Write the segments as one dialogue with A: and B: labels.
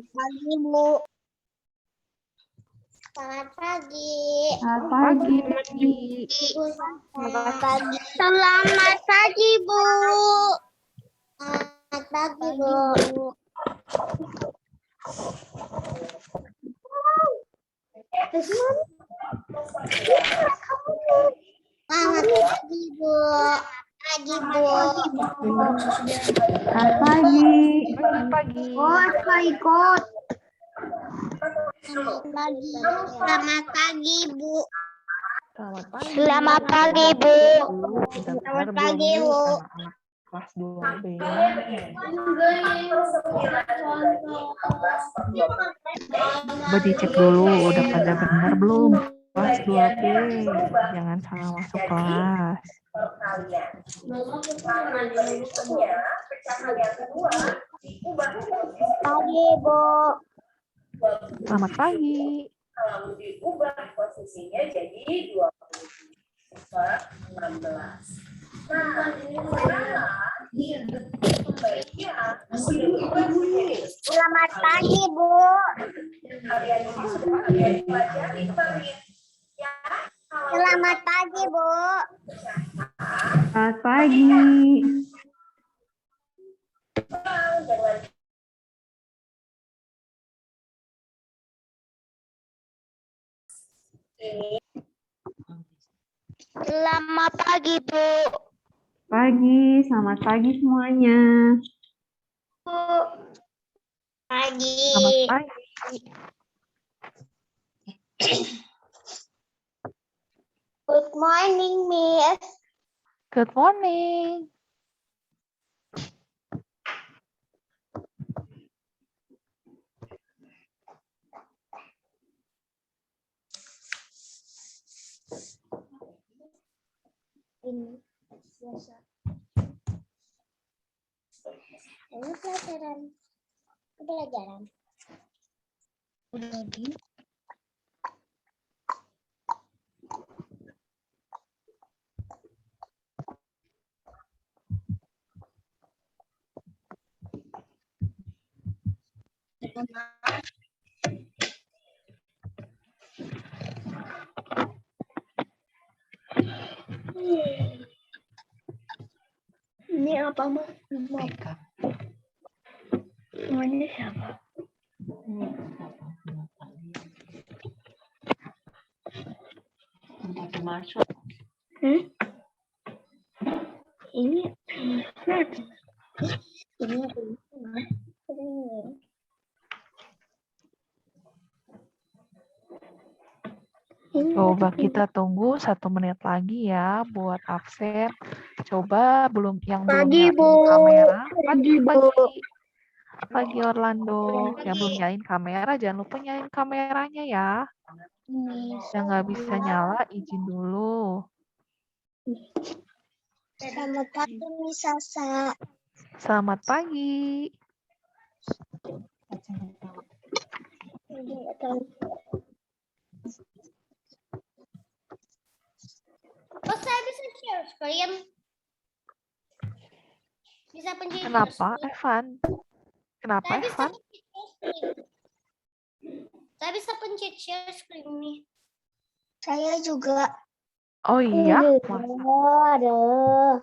A: Pagi, Bu. Selamat pagi.
B: Selamat pagi.
A: Selamat pagi. Selamat pagi, Bu. Selamat pagi, Bu. Selamat pagi, Bu. Pagi, Bu.
B: Selamat pagi.
C: Pagi.
A: Saya ikut. Selamat pagi. Selamat pagi, Bu.
C: Selamat pagi.
A: Selamat pagi, Bu.
C: Selamat
A: pagi, Bu.
C: Kelas 2B. Coba dicek dulu udah pada benar belum? Kelas 2B. Jangan salah masuk kelas.
A: Pagi, Bu.
C: Selamat pagi.
D: Kalau diubah posisinya jadi 20/16. Nah,
A: Selamat pagi, Bu.
D: kalian ini sudah kalian pelajari kemarin. Ya,
A: Selamat pagi, Bu.
B: Selamat pagi.
D: dengan ini
A: Selamat pagi, Bu.
B: Pagi, selamat pagi semuanya.
A: Pagi.
C: Selamat pagi.
A: Good morning, Miss.
C: Good morning.
A: Ini biasa. Ini pelajaran. Udah di. Ini apa, Ma? Namanya siapa?
C: Masuk.
A: Ini ini
C: Coba kita tunggu 1 menit lagi ya buat absen. Coba yang belum
A: Pagi,
C: nyalain
A: Bu.
C: kamera.
A: Pagi, Bu.
C: Pagi Orlando. Yang belum nyalain kamera jangan lupa nyalain kameranya ya. Yang nggak bisa nyala izin dulu.
A: Selamat pagi, Miss Sasa.
C: Selamat pagi.
A: Oh, saya bisa share screen. Bisa pencet
C: Kenapa
A: share screen.
C: Evan? Kenapa
A: Saya bisa
C: Evan?
A: pencet share screen. Saya bisa pencet share screen nih. Saya juga.
C: Oh iya, masa?
A: Aduh.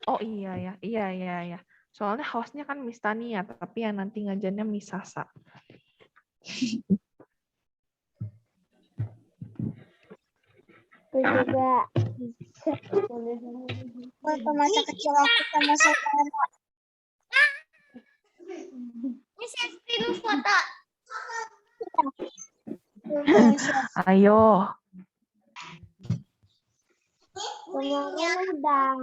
C: Oh iya ya, iya. Soalnya hostnya kan Miss Tania, tapi yang nanti ngajarnya Miss Sasa.
A: Aku juga. Waktu masa kecil aku sama saudara. Ini share screen foto.
C: Ayo,
A: Semuanya udah.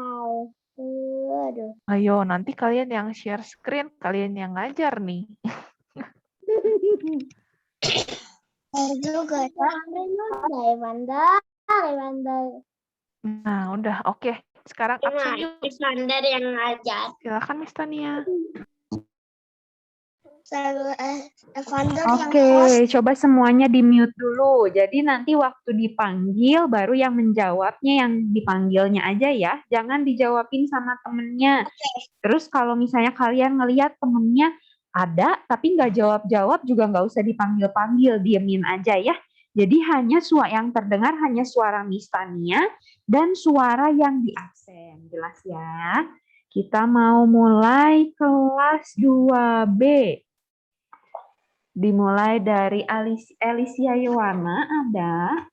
A: Aduh.
C: ayo nanti kalian yang share screen, kalian yang ngajar nih.
A: Juga Rewanda.
C: Nah, udah oke. Sekarang absen yuk.
A: Rewanda yang ngajar.
C: Silakan Miss Tania.
A: Rewanda yang
B: Oke,
A: host.
B: coba semuanya di-mute dulu. Jadi nanti waktu dipanggil baru yang menjawabnya yang dipanggilnya aja ya. Jangan dijawabin sama temennya. Terus kalau misalnya kalian ngelihat temennya ada, tapi nggak jawab-jawab juga nggak usah dipanggil-panggil, diemin aja ya. Jadi yang terdengar hanya suara Miss Tania dan suara yang di absen. Jelas ya? Kita mau mulai kelas 2B. Dimulai dari Alicia Yowana ada.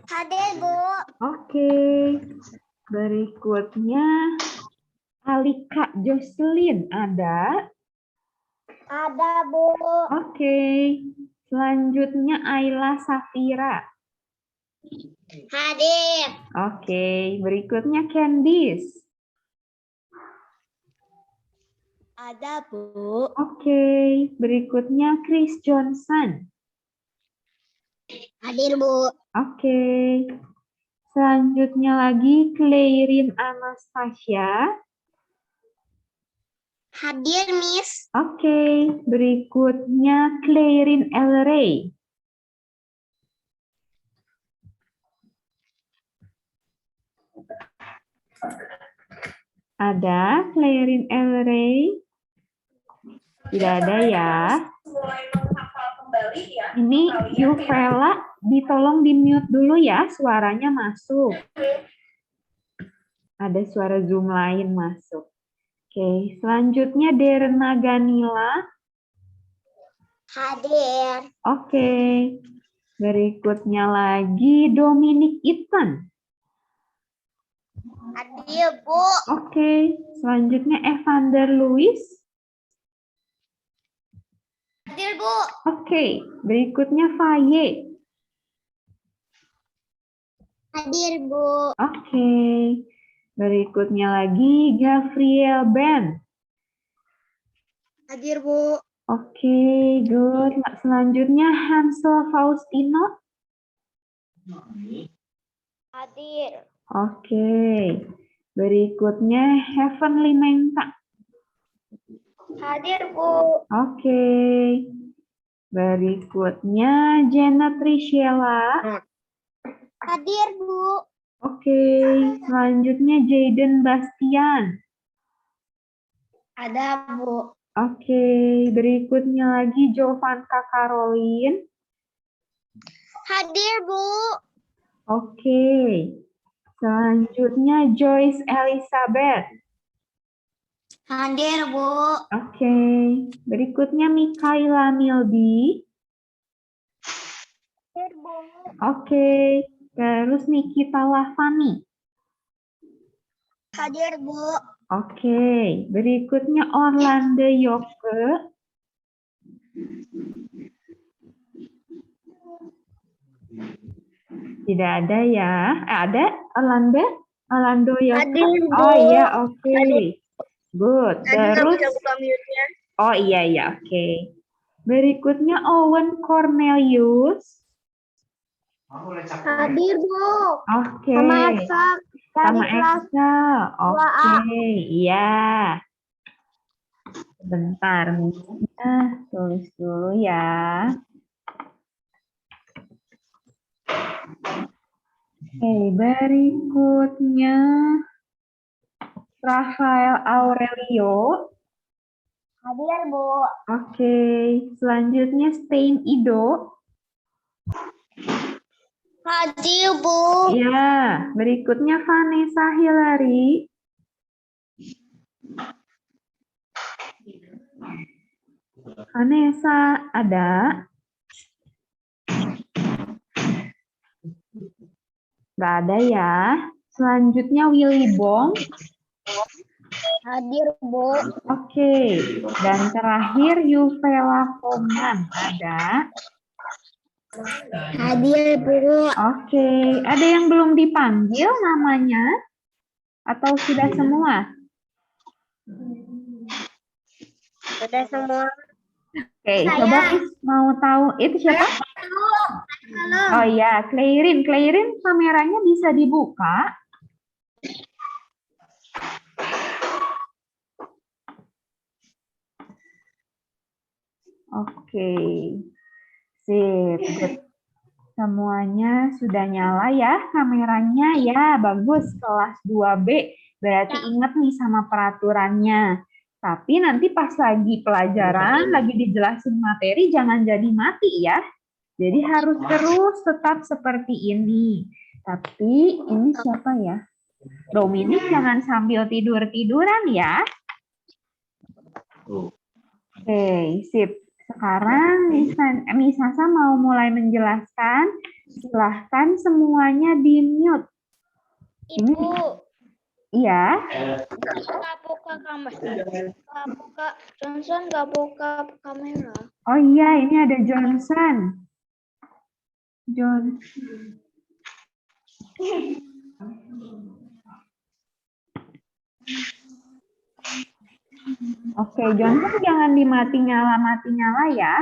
A: Hadir, Bu.
B: Oke. Berikutnya Alika Jocelyn ada.
A: Ada, Bu.
B: Oke. Selanjutnya Ayla Safira.
A: Hadir.
B: Oke. Berikutnya Candice.
A: Ada, Bu.
B: Oke. Berikutnya Chris Johnson.
A: Hadir, Bu.
B: Oke. Selanjutnya lagi Clairin Anastasia.
A: Hadir, Miss.
B: Oke. Berikutnya Clairin Elray. Ada Clairin Elray? Tidak ada ya.
D: Mulai menghafal kembali ya.
B: Ini Yuvela, ditolong di-mute dulu ya, suaranya masuk. Ada suara Zoom lain masuk. Oke, selanjutnya Derna Ganila.
A: Hadir.
B: Oke. Berikutnya lagi Dominic Ethan.
A: Hadir, Bu.
B: Oke. Selanjutnya Evander Lewis.
A: Hadir, Bu.
B: Oke. Berikutnya Faye.
A: Hadir, Bu.
B: Oke. Berikutnya lagi Gabriel Ben.
A: Hadir, Bu.
B: Oke, good. Selanjutnya Hansel Faustino.
A: Hadir.
B: Oke. Berikutnya Heavenly Mengka.
A: Hadir, Bu.
B: Oke. Berikutnya Janet Rishela.
A: Hadir, Bu.
B: Oke. Selanjutnya Jaden Bastian.
A: Ada, Bu.
B: Oke. Berikutnya lagi Jovanka Caroline.
A: Hadir, Bu.
B: Oke. Selanjutnya Joyce Elizabeth.
A: Hadir, Bu.
B: Oke. Berikutnya Mikaela Milby.
A: Hadir, Bu.
B: Oke. Terus Nikita Lavani.
A: Hadir, Bu.
B: Oke. Berikutnya Orlando Yoke. Tidak ada ya. Ada Orlando? Orlando Yoke.
A: Hadir, Bu.
B: Oh iya, oke. Good.
A: Tadi nggak
B: Terus
A: bisa buka mute-nya.
B: oh iya, oke. Berikutnya Owen Cornelius.
A: Hadir, Bu.
B: Oke.
A: Sama Eksak. Dari
B: Sama
A: kelas
B: Excel.
A: 2A.
B: Oke, iya. Bentar, Miss-nya tulis dulu ya. Oke, berikutnya Rafael Aurelio.
A: Hadir, Bu.
B: Oke, selanjutnya Stein Ido.
A: Hadir, Bu.
B: Ya, berikutnya Vanessa Hillary. Vanessa ada. Nggak ada ya. Selanjutnya Willy Bong.
A: Hadir, Bu.
B: Oke, dan terakhir Yuvela Homan ada.
A: Hadir, Bu.
B: Oke, ada yang belum dipanggil namanya? Atau sudah semua?
A: Sudah semua.
B: Oke, coba Miss mau tahu itu siapa? Oh iya, Clairin. Clairin kameranya bisa dibuka? Oke, sip. Good. Semuanya sudah nyala ya kameranya ya, bagus. Kelas 2B, berarti ingat nih sama peraturannya. Tapi nanti pas lagi pelajaran, lagi dijelasin materi, jangan jadi mati ya. Jadi harus terus tetap seperti ini. Tapi ini siapa ya? Dominic jangan sambil tidur-tiduran ya. Oke, sip. Sekarang Miss Sasa mau mulai menjelaskan. Silahkan semuanya di-mute.
A: Ibu,
B: Iya.
A: nggak buka kamera. Nggak buka, Johnson nggak buka kamera.
B: Oh iya, ini ada Johnson. Oke, Johnson jangan mati nyala ya.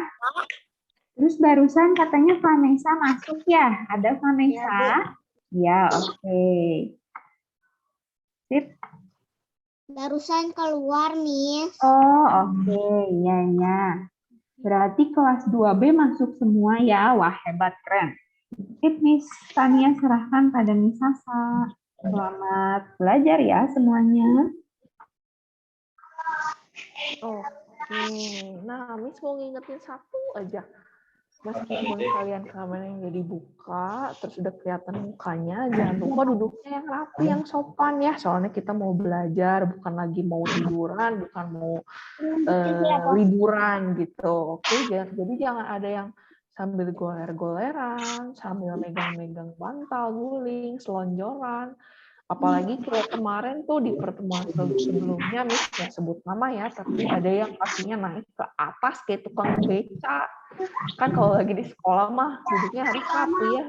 B: Terus barusan katanya Vanessa masuk ya? Ada Vanessa? Ya, oke. Sip.
A: Barusan keluar, Miss.
B: Oh, oke. Ya. Berarti kelas 2B masuk semua ya. Wah, hebat, keren. Sip, Miss Tania serahkan pada Miss Sasa. Selamat belajar ya semuanya.
C: Oke, nah Miss mau ngingetin satu aja. Meskipun kalian kameranya udah dibuka, terus udah kelihatan mukanya, jangan lupa duduknya yang rapi, yang sopan ya. Soalnya kita mau belajar, bukan lagi mau tiduran, bukan mau liburan gitu. Oke, jadi jangan ada yang sambil goler-goleran, sambil megang-megang bantal, guling, selonjoran. Apalagi kayak kemarin tuh di pertemuan sebelumnya, Miss nggak sebut nama ya, tapi ada yang kakinya naik ke atas kayak tukang beca. Kan kalau lagi di sekolah mah duduknya harus rapi ya,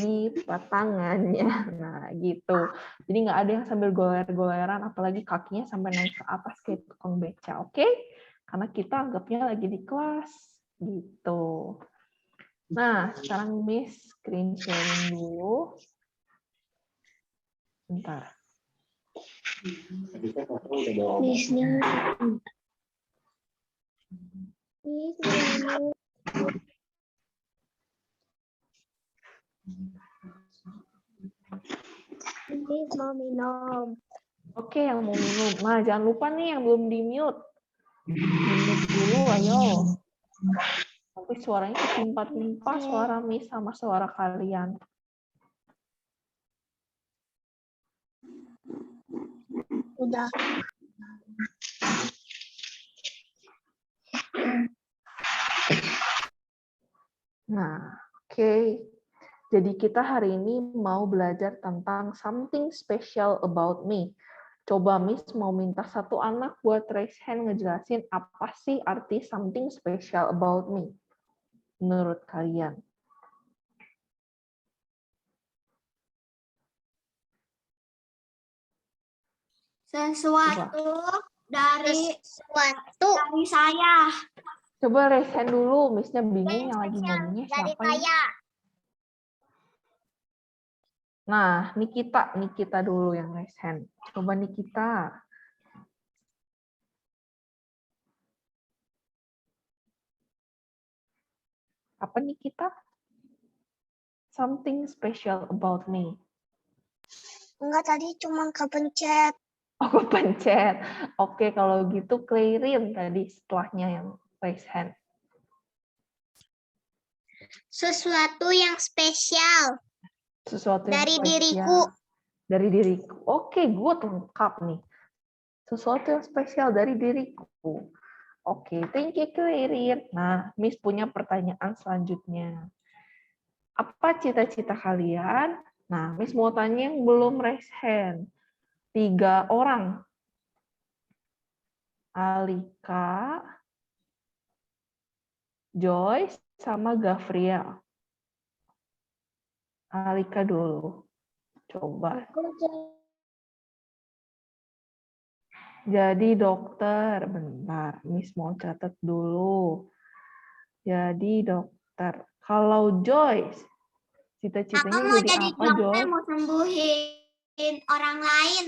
C: lipat tangannya. Nah gitu. Jadi nggak ada yang sambil goler-goleran, apalagi kakinya sampai naik ke atas kayak tukang beca, oke? Karena kita anggapnya lagi di kelas gitu. Nah, sekarang Miss screen sharing dulu. Bentar.
A: Mau minum.
C: Oke, yang mau minum. Nah, jangan lupa nih yang belum di-mute. Di-mute dulu, ayo. Tapi suaranya ketimpa-timpa suara Miss sama suara kalian.
A: Udah.
C: Nah, oke. Jadi kita hari ini mau belajar tentang something special about me. Coba Miss mau minta satu anak buat raise hand ngejelasin apa sih arti something special about me menurut kalian.
A: Sesuatu dari saya.
C: Coba raise hand dulu, Miss-nya bingung yang lagi ngomongnya siapa nih? Nah, Nikita dulu yang raise hand. Coba Nikita. Apa Nikita? Something special about me.
A: Enggak, tadi cuma kepencet.
C: Oh, kepencet. Oke, kalau gitu Clairin tadi setelahnya yang raise hand.
A: Sesuatu yang spesial.
C: Sesuatu yang
A: Dari
C: spesial.
A: diriku.
C: Dari diriku. Oke, good, lengkap nih. Sesuatu yang spesial dari diriku. Oke, thank you Clairin. Nah, Miss punya pertanyaan selanjutnya. Apa cita-cita kalian? Nah, Miss mau tanya yang belum raise hand. 3 orang. Alika, Joyce, sama Gavriel. Alika dulu. Coba. Jadi dokter. Bentar, Miss mau catat dulu. Jadi dokter. Kalau Joyce, cita-citanya
A: Aku mau
C: jadi
A: jadi
C: apa,
A: dokter,
C: Joyce?
A: mau sembuhin orang lain.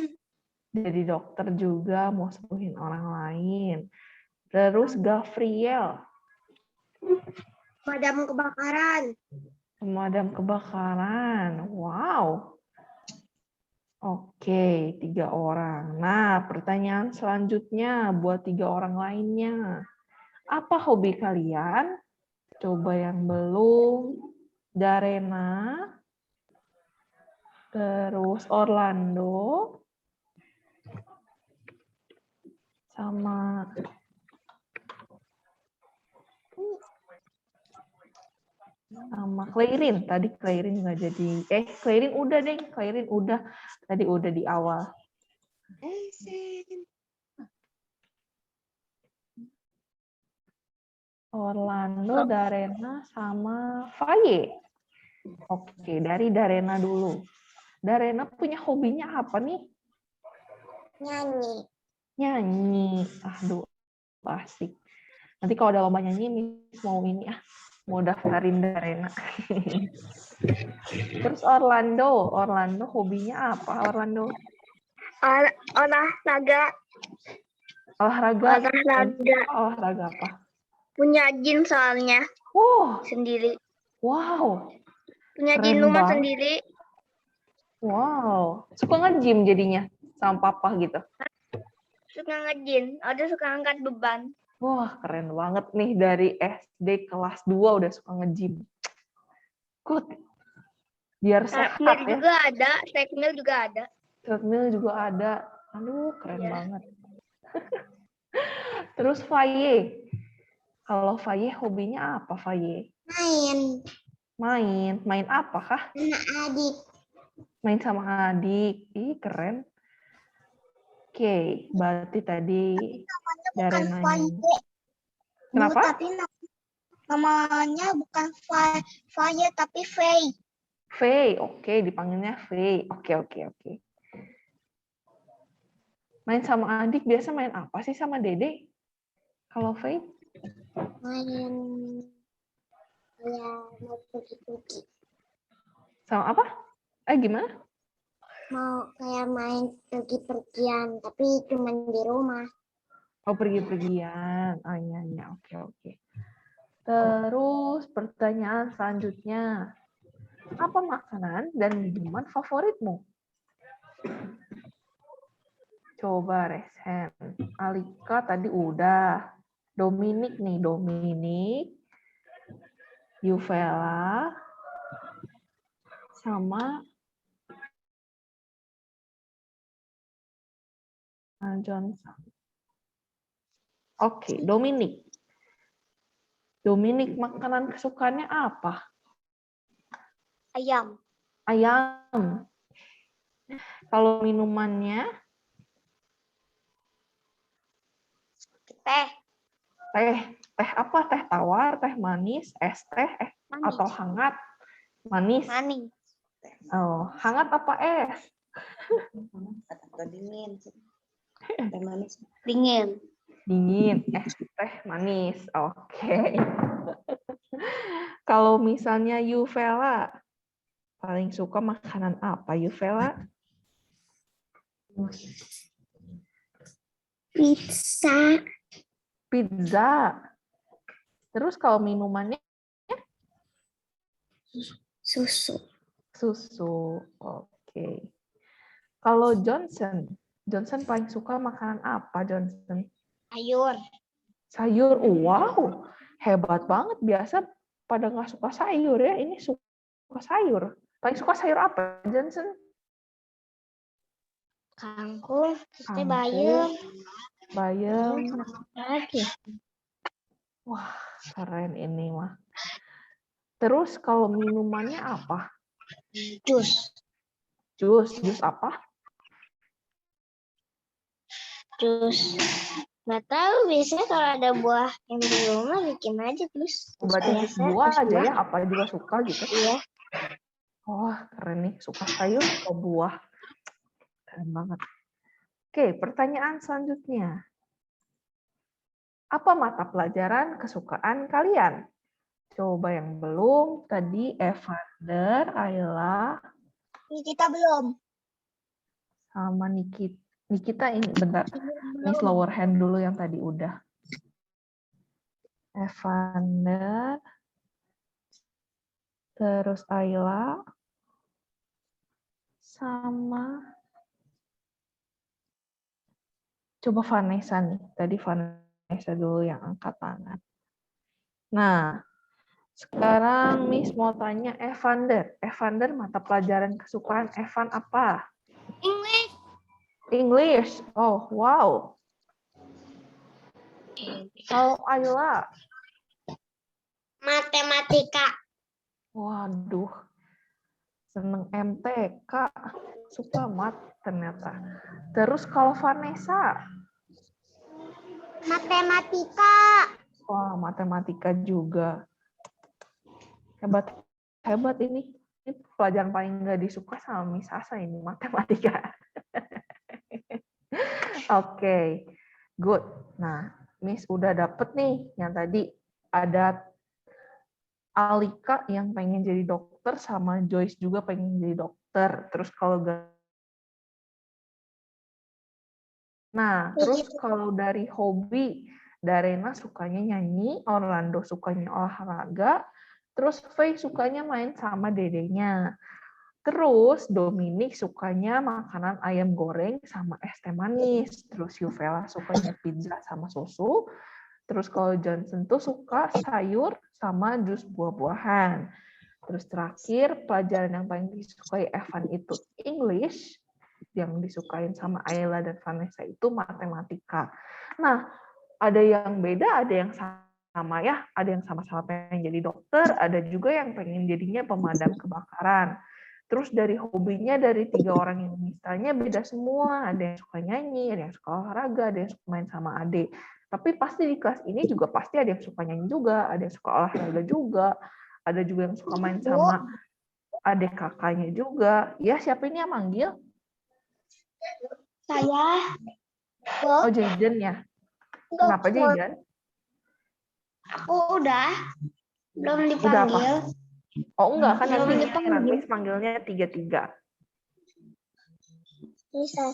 C: Jadi dokter juga, mau sembuhin orang lain. Terus Gavriel.
A: Pemadam kebakaran.
C: Pemadam kebakaran. Wow. Oke, 3 orang. Nah, pertanyaan selanjutnya buat 3 orang lainnya. Apa hobi kalian? Coba yang belum. Darena, terus Orlando, sama Clairin. Tadi Clairin nggak jadi. Clairin udah deh. Clairin udah. Tadi udah di awal. Orlando, Darena, sama Faye. Oke, dari Darena dulu. Darena punya hobinya apa nih?
A: Nyanyi.
C: Nyanyi. Aduh, asik. Nanti kalau ada lomba nyanyi, Miss mau ini mau daftarin Darena. Terus Orlando hobinya apa? Orlando?
A: Olahraga.
C: Olahraga apa?
A: Punya jin soalnya
C: Oh,
A: sendiri.
C: wow.
A: Punya
C: Keren
A: jin rumah
C: banget.
A: sendiri.
C: Wow. Suka nge-gym jadinya sama papa gitu.
A: Suka ngejin. Ada suka angkat beban.
C: Wah, keren banget nih dari SD kelas 2 udah suka nge-gym. Good. Biar sehat ya.
A: Treadmill juga ada.
C: Treadmill juga ada. Aduh, keren
A: Iya.
C: banget. Terus Faye. Kalau Faye hobinya apa, Faye? Main apa kah?
A: Sama adik.
C: Main sama adik. Ih, keren. Oke, berarti tadi Darenanya. Kenapa?
A: Tapi namanya bukan Faye tapi Faye.
C: Faye, oke, dipanggilnya Faye. Oke. Main sama adik biasa main apa sih sama Dede? Kalau Faye?
A: Main mau pergi-pergi.
C: Sama apa? Gimana?
A: Mau kayak main pergi-pergian tapi cuma di rumah.
C: Oh, pergi-pergian. Iya. Oke. Terus pertanyaan selanjutnya. Apa makanan dan minuman favoritmu? Coba Resen. Alika tadi udah. Dominic, Yuvela, sama Johnson. Oke, Dominic. Makanan kesukaannya apa?
A: Ayam.
C: Ayam. Kalau minumannya?
A: Teh.
C: Teh apa? Teh tawar, teh manis, es teh,
A: Manis.
C: atau hangat? Manis. Oh, hangat apa es?
E: Atau dingin. Teh manis.
A: Dingin.
C: Teh manis. Oke. Kalau misalnya Yuvela, paling suka makanan apa Yuvela? Pizza. Terus kalau minumannya? Susu. Oke. Kalau Johnson paling suka makanan apa Johnson? Sayur. Wow, hebat banget. Biasa pada nggak suka sayur ya. Ini suka sayur. Paling suka sayur apa Johnson?
A: Kangkung. Bayam. Lagi.
C: Wah, keren ini mah. Terus kalau minumannya apa? Jus apa?
A: Jus. Nggak tahu, biasanya kalau ada buah yang di rumah bikin aja jus.
C: Berarti jus buah aja ya, apa juga suka gitu?
A: Iya.
C: Wah, keren nih. Suka sayur, suka buah. Keren banget. Oke, pertanyaan selanjutnya. Apa mata pelajaran kesukaan kalian? Coba yang belum. Tadi Evander, Ayla.
A: Kita belum.
C: Sama Nikita ini, bentar. Miss lower hand dulu yang tadi udah. Evander. Terus Ayla. Sama Coba Vanessa nih. Tadi Vanessa dulu yang angkat tangan. Nah, sekarang Miss mau tanya Evander. Evander, mata pelajaran kesukaan Evan apa?
A: English.
C: English. Oh, wow. Kalau Ayla,
A: Matematika.
C: waduh, seneng MTK, suka mat ternyata. Terus kalau Vanessa,
A: Matematika.
C: wah matematika juga. Hebat, hebat ini. Ini pelajaran paling nggak disuka sama Miss Asa ini, matematika. Oke, good. Nah, Miss udah dapet nih yang tadi ada Alika yang pengen jadi dokter sama Joyce juga pengen jadi dokter. Terus kalau terus kalau dari hobi, Darena sukanya nyanyi, Orlando sukanya olahraga, terus Faye sukanya main sama dedenya. Terus Dominic sukanya makanan ayam goreng sama es teh manis. Terus Yuvela sukanya pizza sama susu. Terus kalau Johnson tuh suka sayur sama jus buah-buahan. Terus terakhir, pelajaran yang paling disukai Evan itu English, yang disukain sama Ayla dan Vanessa itu matematika. Nah, ada yang beda, ada yang sama ya, ada yang sama-sama pengen jadi dokter, ada juga yang pengen jadinya pemadam kebakaran. Terus dari hobinya dari 3 orang yang misalnya beda semua, ada yang suka nyanyi, ada yang suka olahraga, ada yang suka main sama adik. Tapi pasti di kelas ini juga pasti ada yang suka nyanyi juga, ada yang suka olahraga juga, ada juga yang suka main sama adik kakaknya juga. Ya, siapa ini yang manggil?
A: Saya.
C: Oh, Jaden ya. Kenapa Jaden?
A: Aku udah. Belum
C: Udah apa?
A: dipanggil.
C: Oh, enggak, kan
A: Belum
C: nanti
A: dipanggil.
C: Miss manggilnya 3-3.
A: Bisa.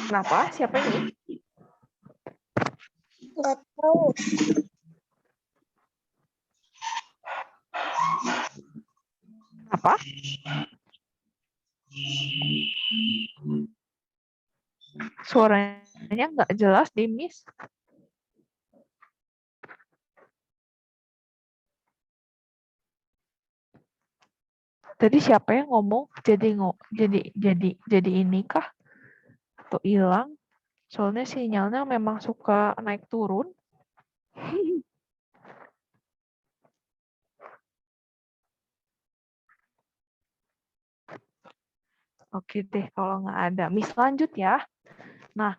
C: Kenapa? Siapa ini?
A: Nggak tahu.
C: Apa? Suaranya nggak jelas di Miss. Tadi siapa yang ngomong? Jadi ini kah? Atau hilang? Soalnya sinyalnya memang suka naik turun. Oke deh kalau nggak ada. Miss lanjut ya. Nah,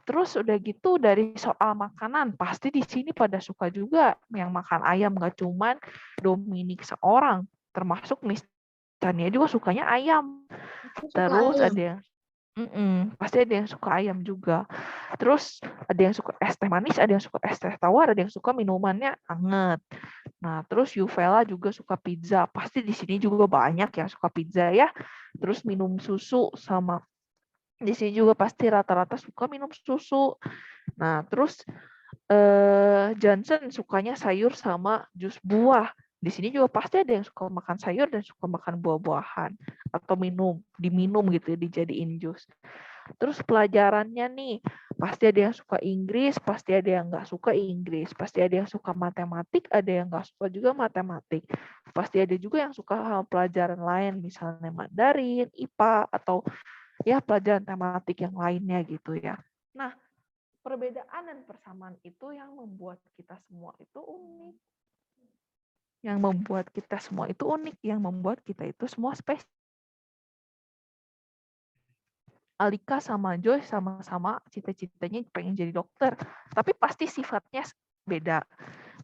C: terus udah gitu dari soal makanan, pasti di sini pada suka juga yang makan ayam, nggak cuman Dominic seorang, termasuk Miss Tania juga sukanya ayam. Terus ada yang pasti ada yang suka ayam juga. Terus ada yang suka es teh manis, ada yang suka es teh tawar, ada yang suka minumannya anget. Nah, terus Yuvela juga suka pizza. Pasti di sini juga banyak yang suka pizza ya. Terus minum susu sama di sini juga pasti rata-rata suka minum susu. Nah, terus Johnson sukanya sayur sama jus buah. Di sini juga pasti ada yang suka makan sayur dan suka makan buah-buahan atau diminum gitu ya, dijadiin jus. Terus pelajarannya nih, pasti ada yang suka Inggris, pasti ada yang nggak suka Inggris, pasti ada yang suka matematik, ada yang nggak suka juga matematik. Pasti ada juga yang suka pelajaran lain, misalnya Mandarin, IPA, atau ya pelajaran tematik yang lainnya gitu ya. Nah, perbedaan dan persamaan itu yang membuat kita semua itu unik. Yang membuat kita semua itu unik, yang membuat kita itu semua spesial. Alika sama Joy sama-sama cita-citanya pengen jadi dokter, tapi pasti sifatnya beda.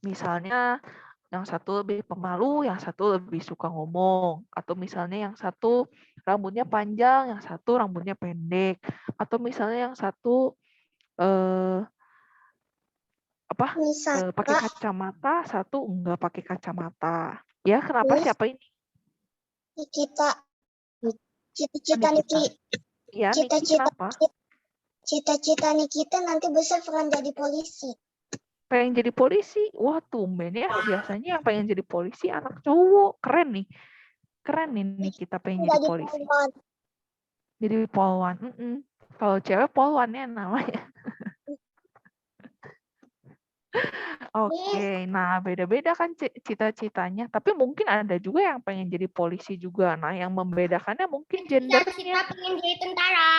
C: Misalnya yang satu lebih pemalu, yang satu lebih suka ngomong, atau misalnya yang satu rambutnya panjang, yang satu rambutnya pendek, atau misalnya yang satu pakai kacamata, satu enggak pakai kacamata. Ya, kenapa siapa ini?
A: Cita-cita Niki.
C: Ya, Niki kenapa?
A: Cita-cita Nikita nanti besar pengen jadi polisi.
C: Pengen jadi polisi? Wah, tumben ya. Biasanya yang pengen jadi polisi anak cowok. Keren nih. Keren nih kita pengen jadi polisi. Jadi polwan. Kalau cewek polwan ya namanya. Oke, nah beda-beda kan cita-citanya. Tapi mungkin ada juga yang pengen jadi polisi juga. Nah, yang membedakannya mungkin gendernya.
A: Cita pengen jadi tentara.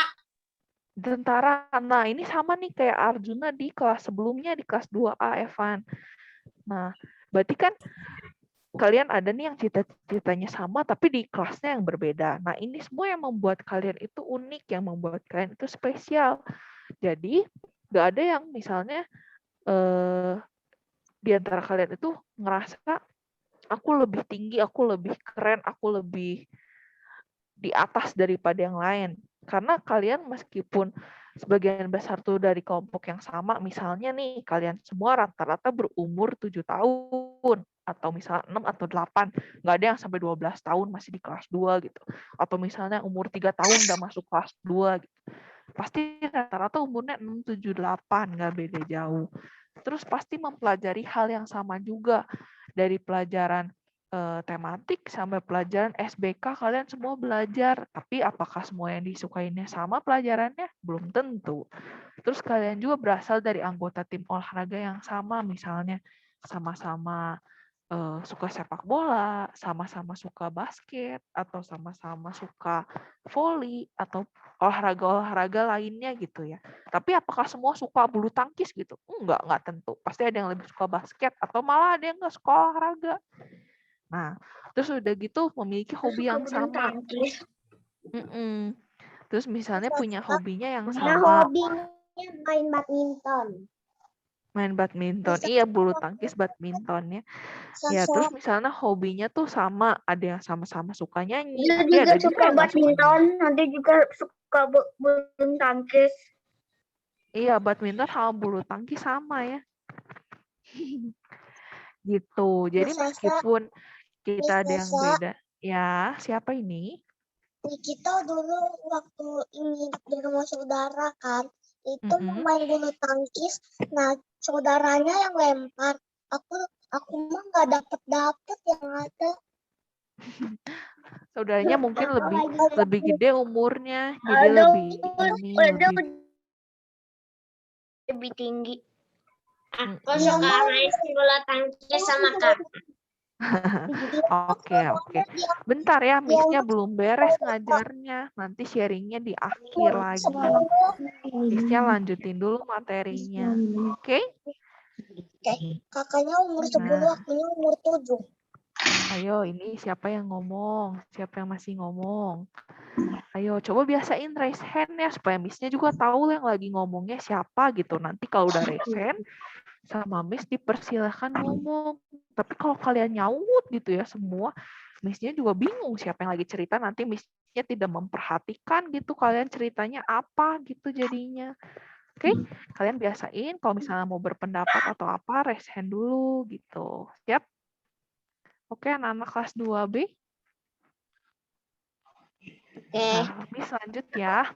C: Tentara. Nah, ini sama nih kayak Arjuna di kelas sebelumnya, di kelas 2A, Evan. Nah, berarti kan kalian ada nih yang cita-citanya sama, tapi di kelasnya yang berbeda. Nah, ini semua yang membuat kalian itu unik, yang membuat kalian itu spesial. Jadi, nggak ada yang misalnya di antara kalian itu ngerasa aku lebih tinggi, aku lebih keren, aku lebih di atas daripada yang lain. Karena kalian meskipun sebagian besar tuh dari kelompok yang sama, misalnya nih kalian semua rata-rata berumur 7 tahun, atau misalnya 6 atau 8, nggak ada yang sampai 12 tahun masih di kelas 2 gitu. Atau misalnya umur 3 tahun udah masuk kelas 2 gitu. Pasti rata-rata umurnya 6, 7, 8, nggak beda jauh. Terus pasti mempelajari hal yang sama juga. Dari pelajaran tematik sampai pelajaran SBK kalian semua belajar. Tapi apakah semua yang disukainya sama pelajarannya? Belum tentu. Terus kalian juga berasal dari anggota tim olahraga yang sama, misalnya sama-sama suka sepak bola, sama-sama suka basket, atau sama-sama suka voli, atau olahraga-olahraga lainnya gitu ya. Tapi apakah semua suka bulu tangkis gitu? Enggak tentu. Pasti ada yang lebih suka basket, atau malah ada yang nggak suka olahraga. Nah, terus udah gitu memiliki hobi yang sama. Terus misalnya punya hobinya yang sama.
A: Hobinya main badminton.
C: Main badminton, iya bulu tangkis badminton ya. Ya terus misalnya hobinya tuh sama, ada yang sama-sama suka nyanyi, tapi ada juga yang nggak suka nyanyi.
A: Nanti juga suka bulu tangkis.
C: Iya, badminton sama bulu tangkis sama ya. Gitu. Jadi meskipun kita ada yang beda. Ya, siapa ini?
A: Kita dulu waktu ini di rumah saudara kan, itu mau main bulu tangkis. Nah, saudaranya yang lempar. Aku mah nggak dapet yang ada.
C: Saudaranya mungkin lebih gede umurnya, jadi
A: lebih tinggi. Aku suka main bola tangkis sama Kak.
C: Oke. Bentar ya, Miss-nya belum beres ngajarnya. Nanti sharingnya di akhir lagi. Miss-nya lanjutin dulu materinya. Oke?
A: Kakaknya umur 10, akunya umur 7.
C: Ayo, ini siapa yang ngomong? Siapa yang masih ngomong? Ayo, coba biasain raise hand ya, supaya Miss-nya juga tahu yang lagi ngomongnya siapa gitu. Nanti kalau udah raise hand, sama Miss dipersilahkan ngomong. Tapi kalau kalian nyaut gitu ya semua, Miss-nya juga bingung siapa yang lagi cerita, nanti Miss-nya tidak memperhatikan gitu kalian ceritanya apa gitu jadinya. Oke, kalian biasain kalau misalnya mau berpendapat atau apa, raise hand dulu gitu. Siap? Oke, anak-anak kelas 2B. Nah, Miss lanjut ya.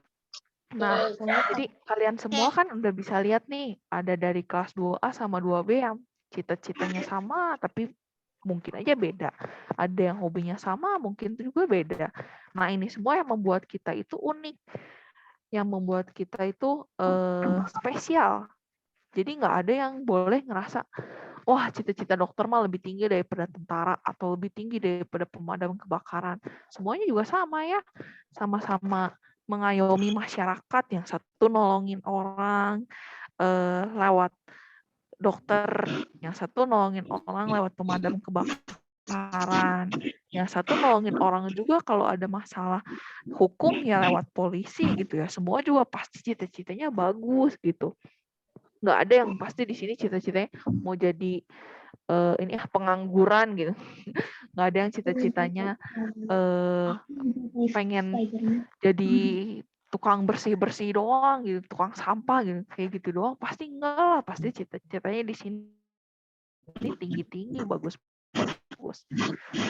C: Nah, jadi kalian semua kan udah bisa lihat nih, ada dari kelas 2A sama 2B yang cita-citanya sama, tapi mungkin aja beda. Ada yang hobinya sama, mungkin juga beda. Nah, ini semua yang membuat kita itu unik. Yang membuat kita itu spesial. Jadi nggak ada yang boleh ngerasa, wah cita-cita dokter mah lebih tinggi daripada tentara, atau lebih tinggi daripada pemadam kebakaran. Semuanya juga sama ya. Sama-sama mengayomi masyarakat, yang satu nolongin orang lewat dokter, yang satu nolongin orang lewat pemadam kebakaran, yang satu nolongin orang juga kalau ada masalah hukum ya lewat polisi gitu ya. Semua juga pasti cita-citanya bagus gitu. Nggak ada yang pasti di sini cita-citanya mau jadi pengangguran gitu. Nggak ada yang cita-citanya pengen jadi tukang bersih-bersih doang gitu, tukang sampah gitu, kayak gitu doang. Pasti enggak lah, pasti cita-citanya di sini tinggi-tinggi, bagus bagus.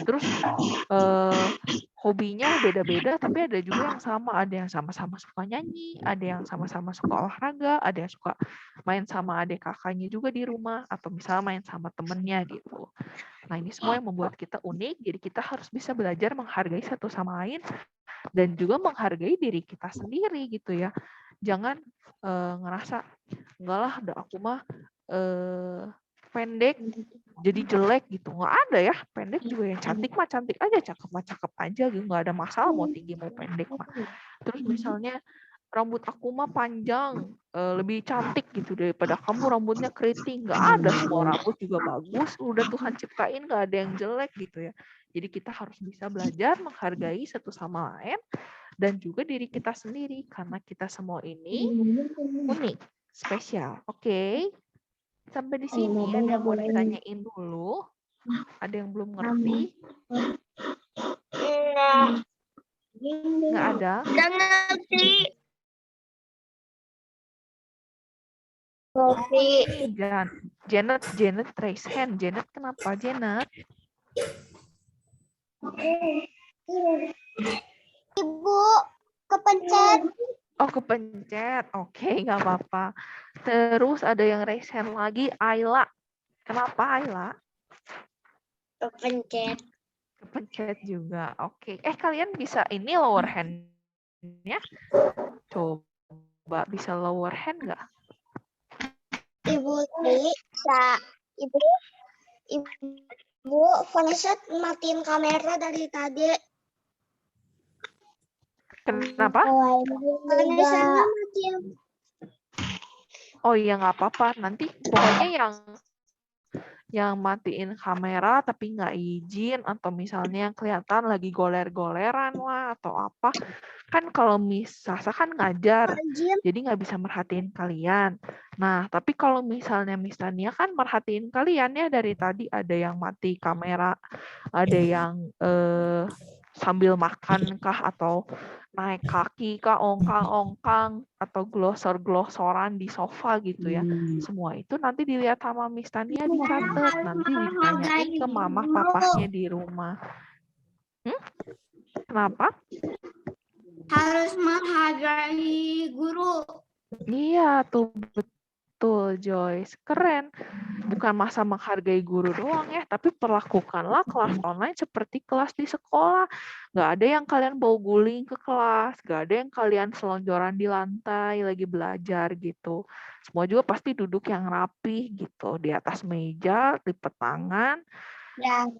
C: Terus hobinya beda-beda, tapi ada juga yang sama. Ada yang sama-sama suka nyanyi, ada yang sama-sama suka olahraga, ada yang suka main sama adik kakaknya juga di rumah, atau misalnya main sama temennya gitu. Nah, ini semua yang membuat kita unik, jadi kita harus bisa belajar menghargai satu sama lain dan juga menghargai diri kita sendiri gitu ya. Jangan ngerasa, enggak lah, udah aku mah pendek jadi jelek gitu. Nggak ada ya, pendek juga yang cantik mah cantik aja, cakep mah cakep aja gitu. Nggak ada masalah mau tinggi mau pendek mah. Terus misalnya rambut aku mah panjang, lebih cantik gitu daripada kamu rambutnya keriting. Nggak ada, semua rambut juga bagus. Udah Tuhan ciptain, nggak ada yang jelek gitu ya. Jadi kita harus bisa belajar menghargai satu sama lain dan juga diri kita sendiri. Karena kita semua ini unik, spesial. Oke? Sampai di sini ada yang mau ditanyain dulu? Ada yang belum ngerti? Nggak ada?
A: Udah ngerti. Ngerti.
C: Janet raise hand. Janet kenapa Janet?
A: Ibu, kepencet.
C: Oh, kepencet. Oke, nggak apa-apa. Terus ada yang raise hand lagi, Ayla. Kenapa Ayla?
A: Kepencet.
C: Kepencet juga. Oke. Kalian bisa ini lower hand-nya? Coba bisa lower hand nggak?
A: Ibu bisa. Ibu, Vanessa matiin kamera dari tadi.
C: Kenapa?
A: Vanessa matiin.
C: Oh iya, nggak apa-apa. Nanti pokoknya yang matiin kamera tapi nggak izin, atau misalnya yang kelihatan lagi goler-goleran lah atau apa, kan kalau Miss Sasa kan ngajar, jadi nggak bisa merhatiin kalian. Nah, tapi kalau misalnya Miss Tania kan merhatiin kalian ya, dari tadi ada yang mati kamera, ada yang sambil makan kah, atau naik kaki kah, ongkang-ongkang, atau glosor-glosoran di sofa gitu ya. Semua itu nanti dilihat sama Miss Tania, dicatat, nanti ditanyain ke mama papahnya di rumah. Kenapa?
A: Harus menghargai guru.
C: Iya, tuh betul Joyce. Keren. Bukan masa menghargai guru doang ya, tapi perlakukanlah kelas online seperti kelas di sekolah. Nggak ada yang kalian bawa guling ke kelas, nggak ada yang kalian selonjoran di lantai lagi belajar gitu. Semua juga pasti duduk yang rapih gitu, di atas meja, lipat tangan,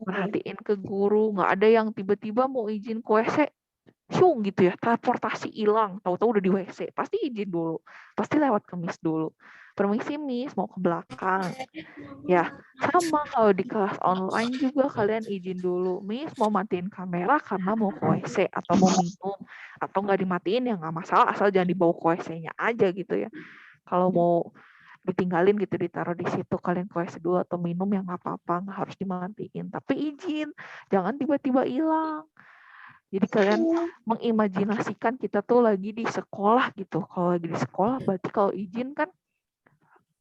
C: perhatiin ke guru. Nggak ada yang tiba-tiba mau izin ke WC, syung gitu ya, transportasi hilang, tahu-tahu udah di WC, pasti izin dulu, pasti lewat ke Miss dulu. Permisi Miss, mau ke belakang. Ya, sama kalau di kelas online juga kalian izin dulu. Miss mau matiin kamera karena mau ke WC atau mau minum. Atau nggak dimatiin ya nggak masalah, asal jangan dibawa ke WC-nya aja gitu ya. Kalau mau ditinggalin gitu, ditaruh di situ, kalian ke WC dulu atau minum ya nggak apa-apa, nggak harus dimatiin. Tapi izin, jangan tiba-tiba hilang. Jadi kalian mengimajinasikan kita tuh lagi di sekolah gitu. Kalau lagi di sekolah berarti kalau izin kan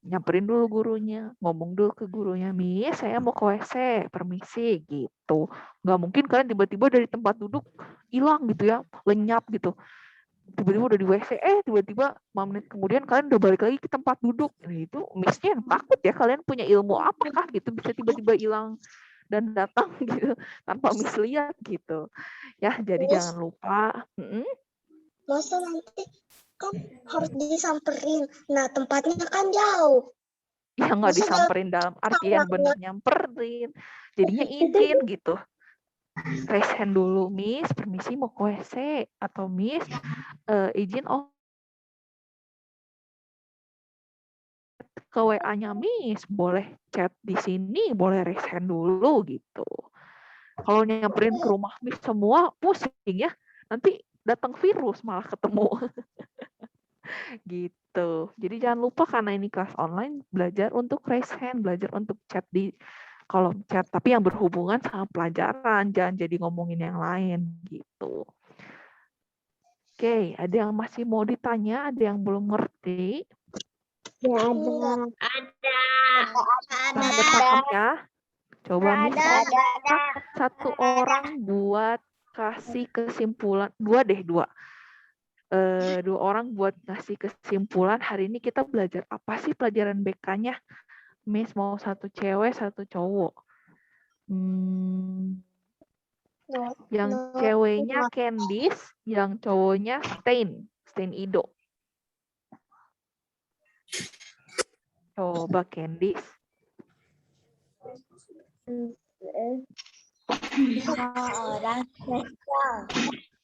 C: nyamperin dulu gurunya, ngomong dulu ke gurunya, Miss, saya mau ke WC, permisi, gitu. Nggak mungkin kalian tiba-tiba dari tempat duduk hilang gitu ya, lenyap gitu. Tiba-tiba udah di WC, tiba-tiba 5 menit kemudian kalian udah balik lagi ke tempat duduk. Nah, itu Miss-nya yang takut ya, kalian punya ilmu apakah gitu, bisa tiba-tiba hilang dan datang gitu, tanpa Miss lihat gitu. Ya, jadi jangan lupa.
A: Masa nanti kan harus disamperin. Nah, tempatnya kan jauh.
C: Ya nggak disamperin dalam artian bener nyamperin. Jadinya izin gitu. Raise hand dulu, Miss, permisi mau ke WC. Atau Miss, izin ke WA-nya Miss. Boleh chat di sini, boleh raise hand dulu gitu. Kalau nyamperin ke rumah Miss semua, pusing ya. Nanti datang virus malah ketemu. Gitu. Jadi jangan lupa karena ini kelas online, belajar untuk raise hand, belajar untuk chat di kolom chat, tapi yang berhubungan sama pelajaran, jangan jadi ngomongin yang lain gitu. Oke, ada yang masih mau ditanya, ada yang belum ngerti?
A: Ya, ada.
C: Ada paham ya? Coba Miss satu orang buat kasih kesimpulan. Dua. Dua orang buat ngasih kesimpulan hari ini kita belajar apa sih pelajaran BK-nya. Miss mau satu cewek, satu cowok. Yang ceweknya Candice, yang cowoknya Stein Ido. Coba Candice.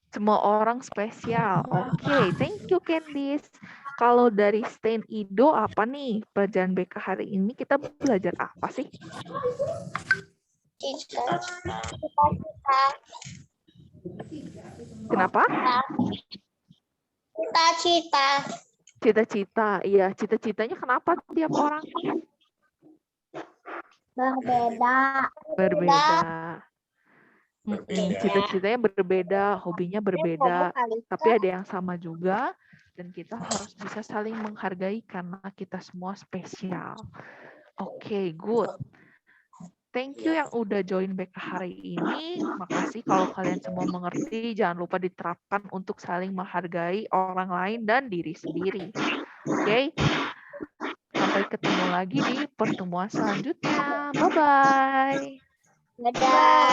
C: Semua orang spesial. Oke, thank you Candice. Kalau dari Stein Ido apa nih pelajaran BK hari ini kita belajar apa sih? Kenapa? Cita-cita. Iya, cita-citanya kenapa tiap orang? Berbeda. Cita-citanya berbeda, hobinya berbeda, tapi ada yang sama juga, dan kita harus bisa saling menghargai karena kita semua spesial. Oke, good. Thank you yang udah join BK hari ini. Makasih kalau kalian semua mengerti. Jangan lupa diterapkan untuk saling menghargai orang lain dan diri sendiri. Oke? Sampai ketemu lagi di pertemuan selanjutnya. Bye-bye.
A: Dadah.